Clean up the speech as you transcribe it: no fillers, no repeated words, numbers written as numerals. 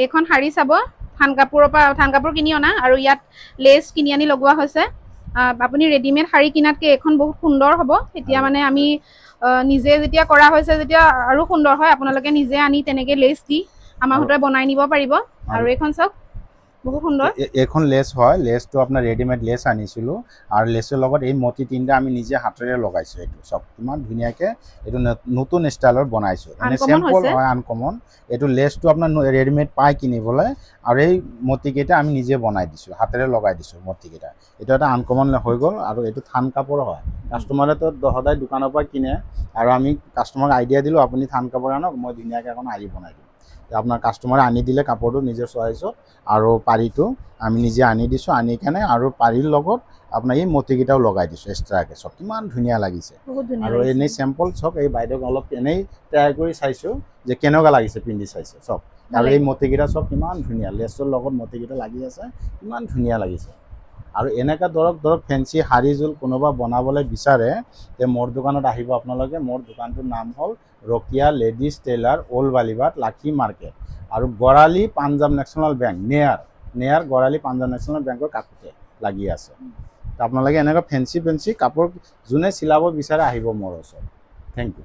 এইখন শাড়ী চাব, থান কাপোৰ কিনি অনা আৰু ইয়াত লেচ কিনি আনি লগোৱা হৈছে। আপুনি ৰেডিমেড শাড়ী কিনাতকৈ এইখন বহুত সুন্দৰ হ'ব। এতিয়া মানে আমি নিজে যেতিয়া কৰা হৈছে যেতিয়া আৰু সুন্দৰ হয়। আপোনালোকে নিজে আনি তেনেকৈ লেচ দি আমাৰ হতুৱাই বনাই নিব পাৰিব। আৰু এইখন চাওক বহুত সুন্দৰ। এইখন লেচ হয়, লেচটো আপোনাৰ ৰেডিমেড লেচ আনিছিলোঁ আৰু লেচৰ লগত এই মতি তিনিটা আমি নিজে হাতেৰে লগাইছোঁ। এইটো চব ইমান ধুনীয়াকৈ এইটো নতুন ষ্টাইলৰ বনাইছোঁ। এনে চেম্পল হয়, আনকমন। এইটো লেচটো আপোনাৰ ৰেডিমেড পাই কিনিবলৈ, আৰু এই মতিকেইটা আমি নিজে বনাই দিছোঁ, হাতেৰে লগাই দিছোঁ মতিকেইটা। এইটো এটা আনকমন হৈ গ'ল। আৰু এইটো থান কাপোৰ হয়। কাষ্টমাৰেতো সদায় দোকানৰ পৰা কিনে, আৰু আমি কাষ্টমাৰক আইডিয়া দিলোঁ আপুনি থান কাপোৰ আনক, মই ধুনীয়াকৈ এখন আৰি বনাই দিম। আপোনাৰ কাষ্টমাৰে আনি দিলে কাপোৰটো নিজৰ চইছত, আৰু পাৰিটো আমি নিজে আনি দিছোঁ। আনি কেনে আৰু পাৰিৰ লগত আপোনাৰ এই মতিকেইটাও লগাই দিছোঁ এক্সট্ৰাকৈ। চব কিমান ধুনীয়া লাগিছে। আৰু এনেই চেম্পল চব এই বাইদেউক অলপ এনেই ট্ৰাই কৰি চাইছোঁ যে কেনেকুৱা লাগিছে পিন্ধি চাইছোঁ চব। আৰু এই মতিকেইটা চব কিমান ধুনীয়া, লেচৰ লগত মতিকেইটা লাগি আছে, কিমান ধুনীয়া লাগিছে। আৰু এনেকুৱা ধৰক ফেঞ্চি শাড়ীযোৰ কোনোবা বনাবলৈ বিচাৰে তে মোৰ দোকানত আহিব আপোনালোকে। মোৰ দোকানটোৰ নাম হ'ল Rokiya ladies tailor, old Balibat, Lakhi market, আৰু Garali Punjab national bank, near Garali Punjab national বেংকৰ কাষতে লাগি আছে। আপোনালোকে এনেকুৱা ফেঞ্চি কাপোৰ যোনে চিলাব বিচাৰে আহিব মোৰ ওচৰত। Thank U.